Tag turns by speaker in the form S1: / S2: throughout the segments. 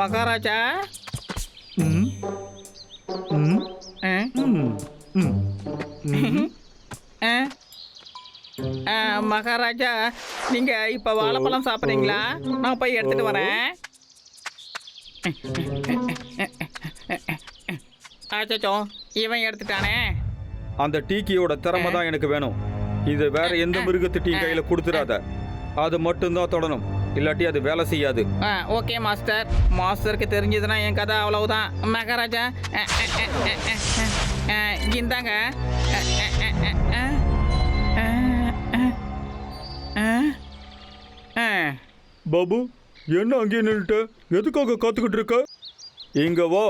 S1: மகாராஜா மகாராஜா, நீங்க இப்ப வாழைப்பழம் சாப்பிட்றீங்களா? நான் போய் எடுத்துட்டு வரேன். ஆச்சோ, இவன் எடுத்துட்டானே.
S2: அந்த டீக்கியோட திறமை தான் எனக்கு வேணும். இது வேற எந்த மிருகத்து டீ கையில கொடுத்துடாத. அது மட்டும்தான் தொடணும், இல்லாட்டி அது வேலை செய்யாது.
S1: Okay master. மாஸ்டருக்கு தெரிஞ்சதுன்னா என் கதை அவ்வளவுதான். மகாராஜா இந்தாங்க.
S2: பாபு, என்ன அங்கேயே நின்றுட்ட? எதுக்காக காத்துக்கிட்டு இருக்க? இங்க வா.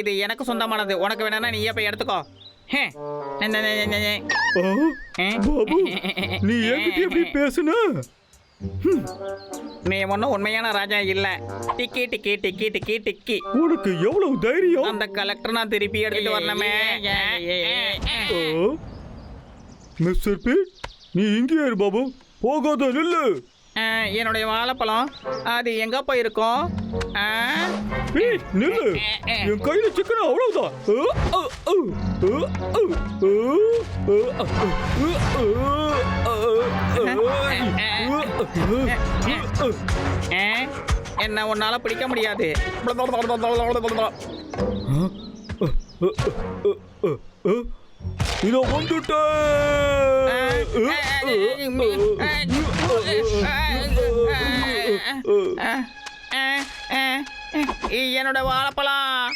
S1: இது எனக்கு சொந்தமானது. உனக்கு வேணா நீயே போய் எடுத்துக்கோ.
S2: பாபு, நீ என்கிட்ட எப்படி பேசுன?
S1: நீ ஒன்னும் உண்மையான ராஜா இல்ல. டிக்கி டிக்கி டிக்கி டிக்கி டிக்கி.
S2: உனக்கு எவ்வளவு தைரியம்?
S1: அந்த கலெக்டர் நான் திருப்பி எடுத்துட்டு வரணுமே.
S2: மிஸ்டர் பி, நீ இங்கே இரு பாபு, போகாத, நில்லு.
S1: என்னுடைய வாழைப்பழம் அது எங்க போயிருக்கோம்?
S2: நில்லு, என் கையில சிக்கன அவ்வளவுதான்.
S1: என்ன உன்னால பிடிக்க முடியாது.
S2: இதோ வந்துட்டேன்.
S1: என்னோட வாழைப்பழம்.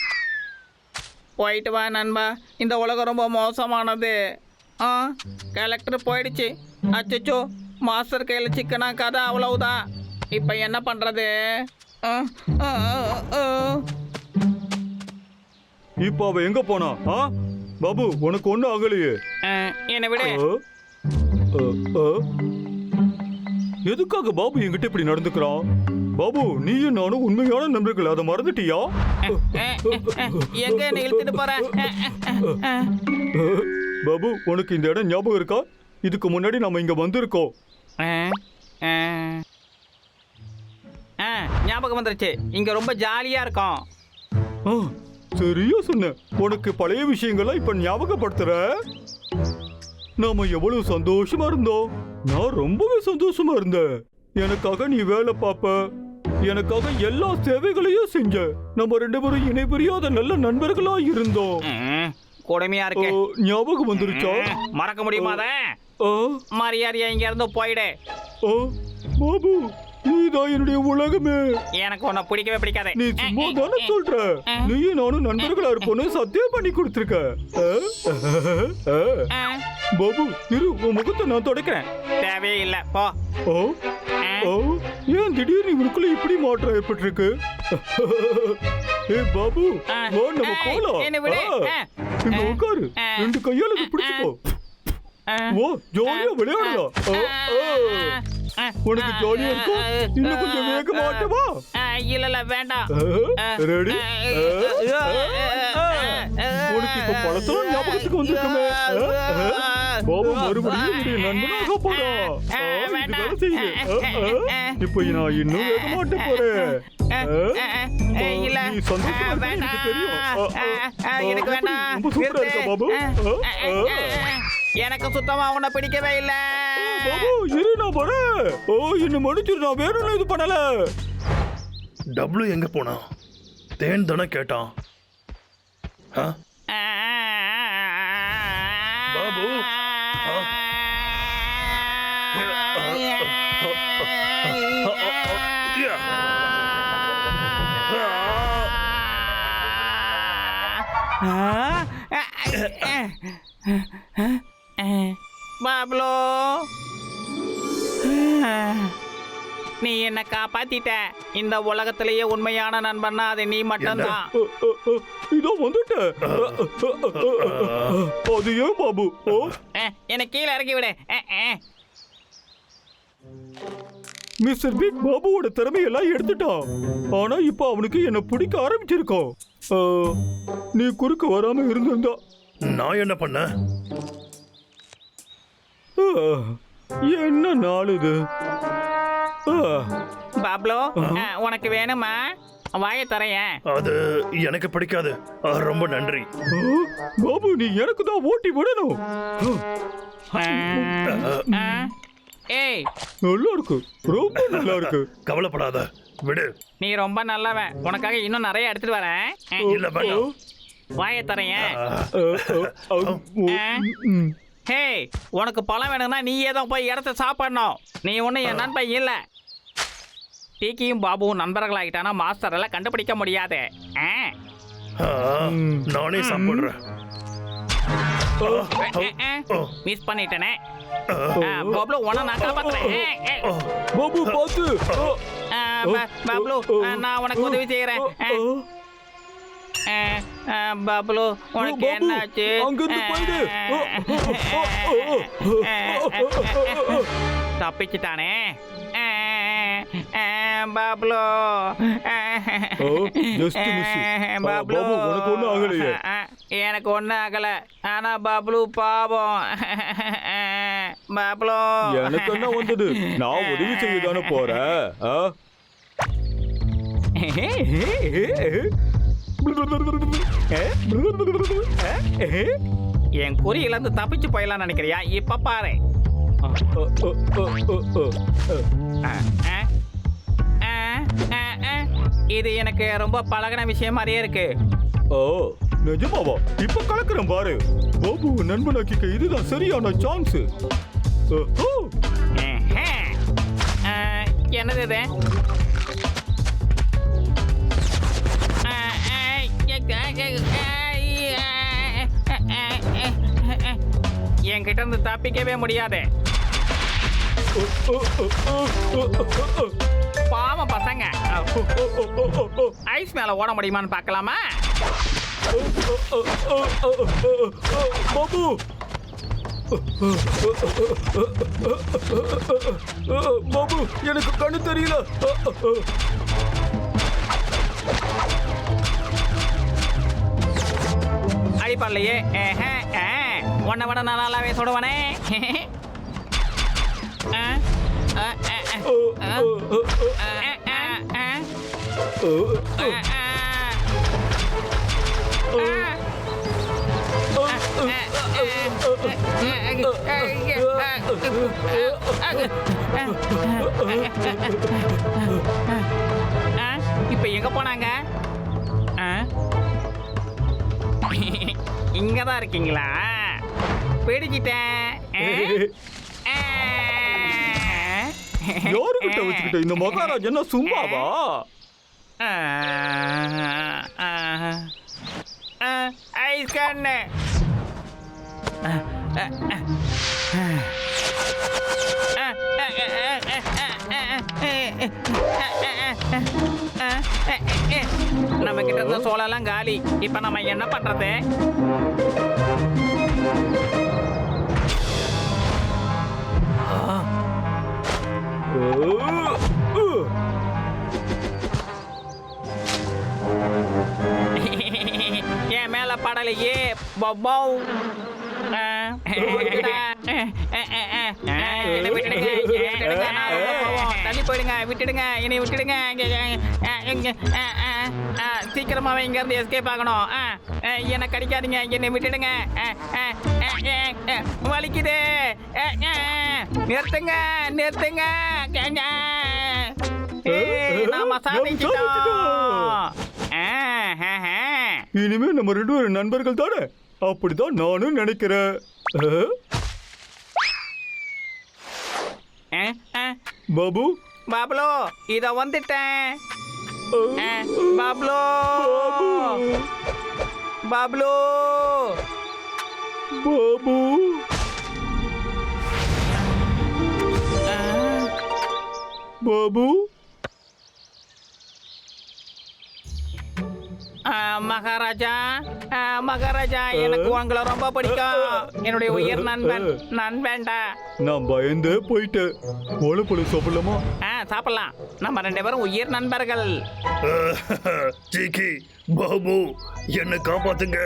S1: போயிட்டு வா நண்பா, இந்த உலகம் ரொம்ப மோசமானது. கலெக்டர் போயிடுச்சு. அச்சோ, மாஸ்டர் கையில சிக்கனா கதை அவ்வளவுதான். இப்ப என்ன பண்றது?
S2: இப்ப அவ எங்க போனா? பாபு, உனக்கு ஒண்ணு ஆகலையே.
S1: என்னை விட.
S2: எதுக்காக பாபு என்கிட்ட இப்படி நடந்துக்கிறான்? பாபு, நீயும் நானும் உண்மையான நண்பர்கள், அதை மறந்துட்டியா?
S1: எங்க என்ன இழுத்துட்டு போற?
S2: பாபு, உனக்கு இந்த இடம் ஞாபகம் இருக்கா? இதுக்கு முன்னாடி நம்ம இங்க வந்திருக்கோம்.
S1: ஞாபகம் வந்துருச்சு. இங்க ரொம்ப ஜாலியா இருக்கும்.
S2: சரியா சொன்ன. உனக்கு பழைய விஷயங்கள்லாம் இப்ப ஞாபகப்படுத்துற. நாம எவ்வளவு சந்தோஷமா இருந்தோம். நான் ரொம்பவே சந்தோஷமா இருந்தேன். எனக்காக நீ வேலை பாப்ப, எனக்காக எல்லா சேவைகளையும் செஞ்ச. நம்ம ரெண்டு பேரும் இணை பிரியாத நல்ல நண்பர்களா இருந்தோம்.
S1: கொடுமையா இருக்கு.
S2: ஞாபகம் வந்துருச்சா?
S1: மறக்க முடியுமா? மரியாதையா இங்க இருந்து போயிடு.
S2: பாபு, நீதான் என்னுடைய உலகமே.
S1: எனக்கு உன்னை பிடிக்கவே பிடிக்காது.
S2: நீ சும்மா தானே சொல்ற. நீயும் நானும் நண்பர்களா இருப்போன்னு சத்தியம் பண்ணி கொடுத்துருக்க. பாபு, இரு, உன் முகத்தை நான் தொடக்கிறேன்.
S1: தேவையே இல்ல, போ.
S2: ஏன் திடீர்னு இவனுக்குள்ள இப்படி மாற்றம் ஏற்பட்டிருக்கு? பாபு, நம்ம போலாம். இங்க உட்காரு, ரெண்டு கையால பிடிச்சுக்கோ. ஜாலியா விளையாடலாம். உனக்கு ஜாலியா இருக்கும். இன்னும் கொஞ்சம் வேக மாட்டவா?
S1: இல்ல வேண்டாம்.
S2: ரெடி? உனக்கு இப்ப பழத்தெல்லாம் ஞாபகத்துக்கு வந்திருக்குமே. பாபு மறுபடியும் என்னுடைய நண்பனாக போறான். வேலை செய்யுது. இப்ப நான் இன்னும் வேக மாட்ட போறேன். நீ சந்தோஷமா எனக்கு தெரியும். ரொம்ப சூப்பரா இருக்க பாபு.
S1: எனக்கு சுத்தமா உன்னை பிடிக்கவே இல்ல.
S2: பாபு, இரு, நான் போறேன். என்ன மன்னிச்சிரு, நான் வேணும்னு இது பண்ணல.
S3: டபுள் எங்க போனா? தேன் தானே கேட்டான். பாபு,
S1: பாப்லோ, நீ என்ன காப்பாத்திட்ட. இந்த உலகத்திலேயே உண்மையான நண்பன்னா அது நீ மட்டும்தான்.
S2: இதோ வந்துட்ட. அது ஏன் பாபு?
S1: என்ன கீழே இறக்கி விடு.
S2: மிஸ்டர் பிக் பாபுவோட திறமையெல்லாம் எடுத்துட்டான். ஆனா இப்ப அவனுக்கு என்ன பிடிக்க ஆரம்பிச்சிருக்கோம். நீ குறுக்க வராம இருந்திருந்தா
S3: நான் என்ன பண்ண?
S2: என்ன நாள் இது? ஆ,
S1: பாப்லோ உனக்கு வேணுமா? வாயை தரையன்.
S3: அது எனக்கு பிடிக்காது. ரொம்ப நன்றி.
S2: ஆ, பாபு நீ எனக்கு தான் ஓட்டி விடணும்.
S1: ஏய்,
S2: நல்லா இருக்கு, ரொம்ப நல்லா இருக்கு.
S3: கவலைப்படாத, விடு.
S1: நீ ரொம்ப நல்லவன். உனக்காக இன்னும் நிறைய எடுத்துட்டு வரேன்.
S3: இல்ல வேண்டாம்.
S1: வாயை தரையன்.
S2: ம்.
S1: ஹே, உனக்கு பழம் வேணும்னா நீ ஏதோ போய் இடத்த சாப்பிடணும். நீ ஒன்றும் என் நண்பன் இல்லை. டீக்கியும் பாபுவும் நண்பர்களாகிட்டானா மாஸ்டர் எல்லாம் கண்டுபிடிக்க முடியாது.
S3: நானே சாப்பிடுறேன்.
S1: மிஸ் பண்ணிட்டேனே. பாபுலு உன நான் காப்பாத்துறேன்.
S2: பாபு பாத்து.
S1: பாபுலு நான் உனக்கு உதவி செய்யறேன். பாபுலு உனக்கு என்னாச்சு?
S2: அங்கிருந்து போயிடு.
S1: தப்பிச்சுட்டானே பாபுலு.
S2: பாபு உனக்கு ஒண்ணும் ஆகலையே.
S1: எனக்கு ஒன்றும் ஆகல. ஆனா பாபுலு பாவம். பாபுலு
S2: எனக்கு என்ன வந்தது? நான் உதவி செய்ய தானே போறேன்.
S1: என் குறியிலிருந்து தப்பிச்சு போயலாம் நினைக்கிறியா? இப்ப பாரு. இது எனக்கு ரொம்ப பழகின விஷயம் மாதிரியே இருக்கு.
S2: ஓ நிஜமாவா? இப்ப கலக்குறேன் பாரு. பாபு நண்பனாக்கிக்க இதுதான் சரியான சான்ஸ்.
S1: என்னது இது? என்கிட்ட இருந்து தப்பிக்கவே முடியாது. பாவம் பசங்க. ஐஸ் மேல ஓட முடியுமான்னு பார்க்கலாமா?
S2: பாபு பாபு எனக்கு கண்ணு தெரியல.
S1: அடிப்படலையே. உன்னை விட நான் நல்லாவே சுடுவனே. இப்ப எங்க போனாங்க? இங்கதான் இருக்கீங்களா? பிடிச்சிட்டேன்.
S2: யாருக்கிட்ட வச்சுக்கிட்ட இந்த மகாராஜ் என்ன சும்மாவா?
S1: ஐஸ் கண்ணு. நம்ம கிட்ட இருந்த சோளெல்லாம் காலி. இப்ப நம்ம என்ன பண்றது? என் மேல படலையே. பப்பவ். தள்ளி போயிடுங்க, விட்டுடுங்க, என்னை விட்டுடுங்க. சீக்கிரமாவே இங்க இருந்து எஸ்கேப் ஆகணும். என்னை கடிக்காதீங்க, என்னை விட்டுடுங்க. வலிக்குது. நிறுத்துங்க, நிறுத்துங்க. நாம சாதிச்சிட்டோம்.
S2: இனிமே நம்ம ரெண்டு பேரும் நண்பர்கள் தானே? அப்படிதான் நானும் நினைக்கிறேன். பாபு
S1: பாபுலோ இத வந்துட்டேன். பாபுலோ பாபுலோ
S2: பாபு பாபு
S1: மகாராஜா, மகாராஜா எனக்கு உங்களை ரொம்ப பிடிக்கும் என்னுடைய உயிர் நண்பன்டா
S2: நான் பயந்தே போயிட்டேன். வாழைப்பழம் சாப்பிடலாமா?
S1: சாப்பிடலாம். நம்ம 2 பேரும் உயிர் நண்பர்கள்.
S3: ஜிகி, பாபு, என்ன காப்பாத்துங்க.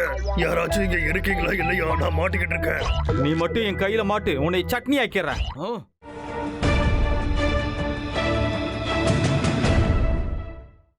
S3: யாராச்சும் இங்க இருக்கீங்களா இல்லையா? நான் மாட்டிக்கிட்டு இருக்கேன்.
S2: நீ மட்டும் என் கையில மாட்டு, உன்னை சட்னி ஆக்கிறேன்.